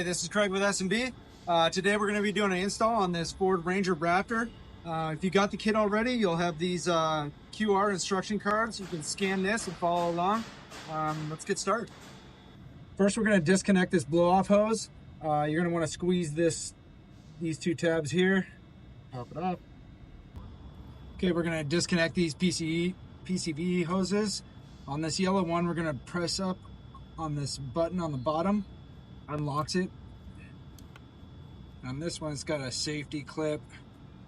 Hey, this is Craig with S&B. Today we're going to be doing an install on this Ford Ranger Raptor. If you got the kit already, you'll have these QR instruction cards. You can scan this and follow along. Let's get started. First, we're going to disconnect this blow-off hose. You're going to want to squeeze these two tabs here. Pop it off. Okay, we're going to disconnect these PCV hoses. On this yellow one, we're going to press up on this button on the bottom. Unlocks it. On this one, it's got a safety clip.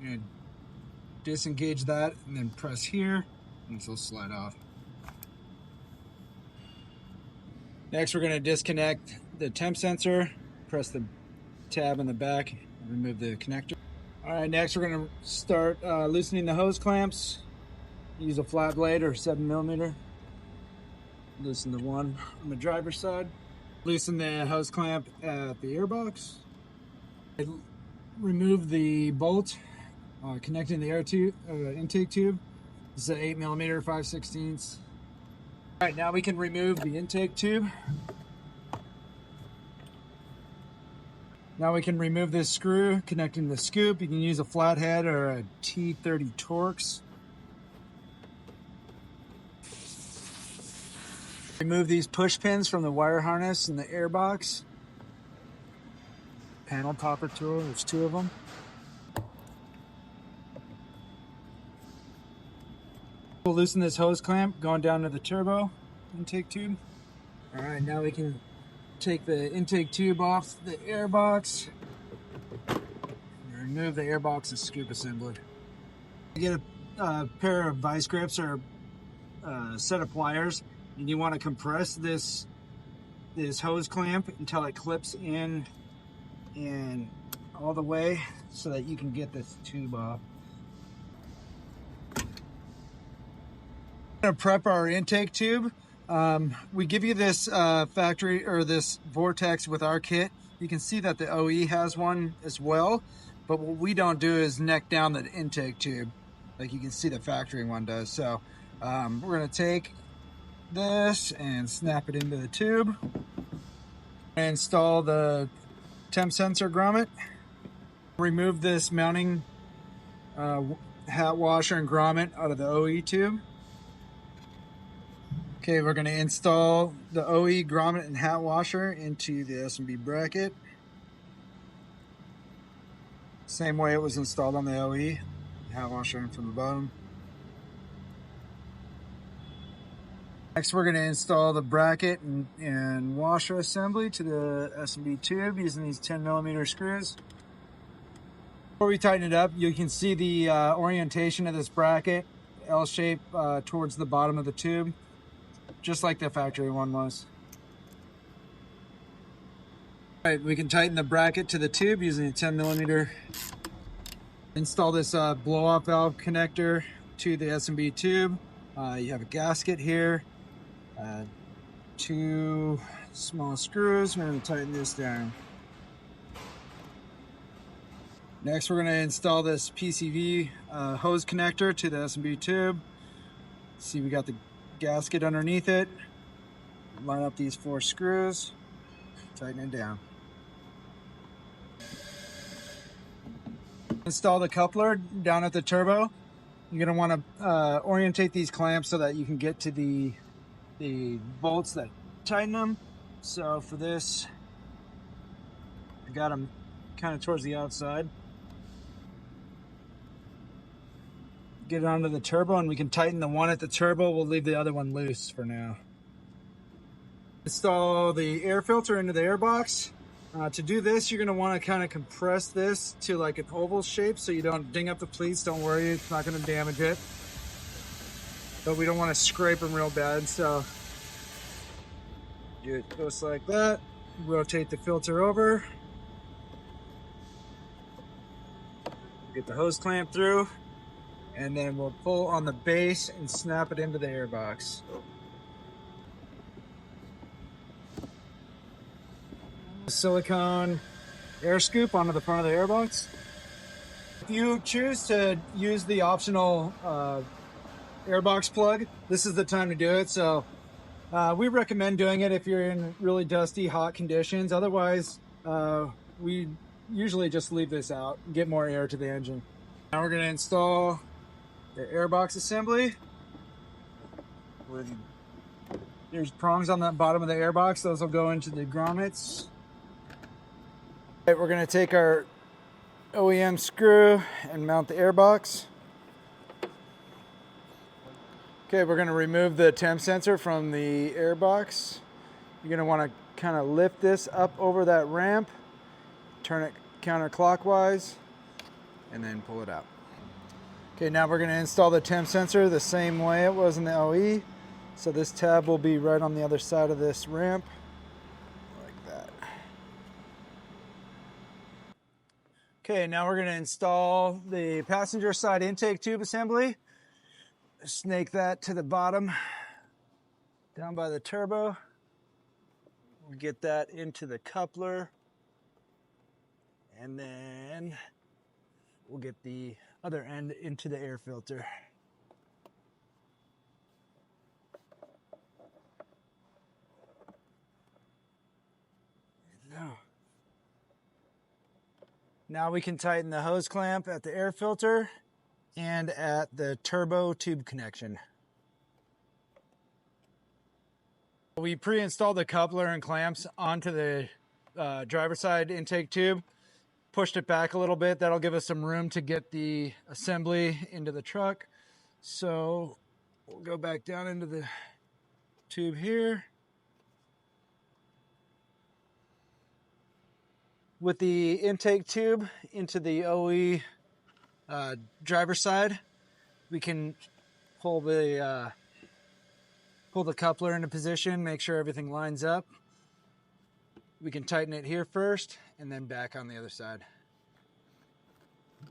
You're gonna disengage that and then press here and this will slide off. Next, we're going to disconnect the temp sensor, press the tab in the back and remove the connector. All right, next we're going to start loosening the hose clamps. Use a flat blade or 7mm. Loosen the one on the driver's side. Loosen the hose clamp at the airbox. Remove the bolt connecting the intake tube. This is an 8mm 5/16. All right, now we can remove the intake tube. Now we can remove this screw connecting the scoop. You can use a flathead or a T30 Torx. Remove these push pins from the wire harness in the airbox. Panel topper tool, there's two of them. We'll loosen this hose clamp going down to the turbo intake tube. All right, now we can take the intake tube off the airbox. Remove the airbox and scoop assembly. You get a pair of vice grips or a set of pliers, and you want to compress this hose clamp until it clips in and all the way so that you can get this tube off. We're going to prep our intake tube. We give you this factory or this vortex with our kit. You can see that the OE has one as well, but what we don't do is neck down the intake tube like you can see the factory one does. So we're going to take this and snap it into the tube. Install the temp sensor grommet. Remove this mounting hat washer and grommet out of the OE tube. Okay, we're going to install the OE grommet and hat washer into the S&B bracket. Same way it was installed on the OE, hat washer in from the bottom. Next, we're going to install the bracket and washer assembly to the S&B tube using these 10mm screws. Before we tighten it up, you can see the orientation of this bracket, L shape towards the bottom of the tube, just like the factory one was. All right, we can tighten the bracket to the tube using a 10mm. Install this blow-off valve connector to the S&B tube. You have a gasket here. Two small screws. We're going to tighten this down. Next, we're going to install this PCV hose connector to the S&B tube. See, we got the gasket underneath it. Line up these 4 screws. Tighten it down. Install the coupler down at the turbo. You're going to want to orientate these clamps so that you can get to the bolts that tighten them. So for this, I got them kind of towards the outside. Get it onto the turbo and we can tighten the one at the turbo. We'll leave the other one loose for now. Install the air filter into the airbox. To do this, you're going to want to kind of compress this to like an oval shape so you don't ding up the pleats. Don't worry, it's not going to damage it. But we don't want to scrape them real bad, so do it just like that. Rotate the filter over. Get the hose clamp through, and then we'll pull on the base and snap it into the airbox. Silicone air scoop onto the front of the airbox. If you choose to use the optional airbox plug, this is the time to do it. So we recommend doing it if you're in really dusty, hot conditions. Otherwise, We usually just leave this out and get more air to the engine. Now we're going to install the airbox assembly. There's prongs on the bottom of the airbox. Those will go into the grommets. Right, we're going to take our OEM screw and mount the airbox. Okay, we're going to remove the temp sensor from the airbox. You're going to want to kind of lift this up over that ramp, turn it counterclockwise, and then pull it out. Okay, now we're going to install the temp sensor the same way it was in the OE. So this tab will be right on the other side of this ramp, like that. Okay, now we're going to install the passenger side intake tube assembly. Snake that to the bottom, down by the turbo. We'll get that into the coupler, and then we'll get the other end into the air filter. Now we can tighten the hose clamp at the air filter and at the turbo tube connection. We pre-installed the coupler and clamps onto the driver's side intake tube, pushed it back a little bit. That'll give us some room to get the assembly into the truck. So we'll go back down into the tube here. With the intake tube into the OE driver's side, we can pull the coupler into position, make sure everything lines up. We can tighten it here first and then back on the other side. On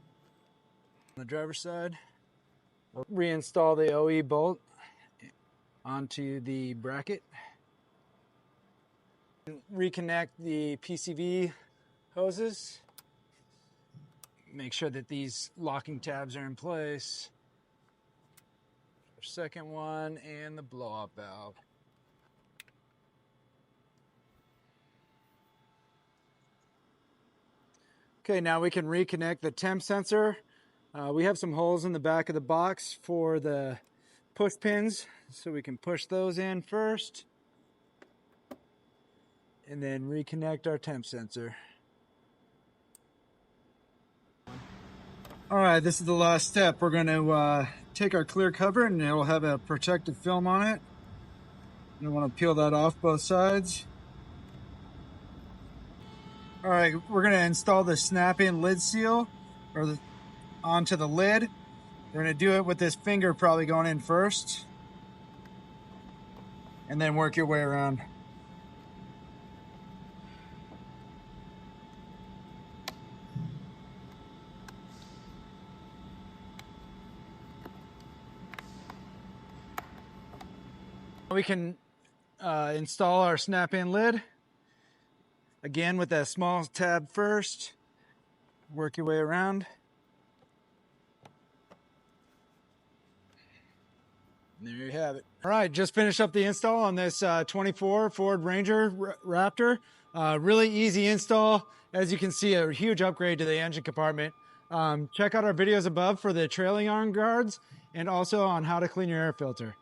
the driver's side, we'll reinstall the OE bolt onto the bracket. Reconnect the PCV hoses. Make sure that these locking tabs are in place. Second one, and the blow-off valve. Okay, now we can reconnect the temp sensor. We have some holes in the back of the box for the push pins, so we can push those in first and then reconnect our temp sensor. All right, this is the last step. We're going to take our clear cover, and it will have a protective film on it. And I want to peel that off both sides. All right, we're going to install the snap-in lid seal onto the lid. We're going to do it with this finger probably going in first, and then work your way around. We can install our snap-in lid. Again, with that small tab first, work your way around. And there you have it. All right, just finished up the install on this 24 Ford Ranger Raptor. Really easy install. As you can see, a huge upgrade to the engine compartment. Check out our videos above for the trailing arm guards and also on how to clean your air filter.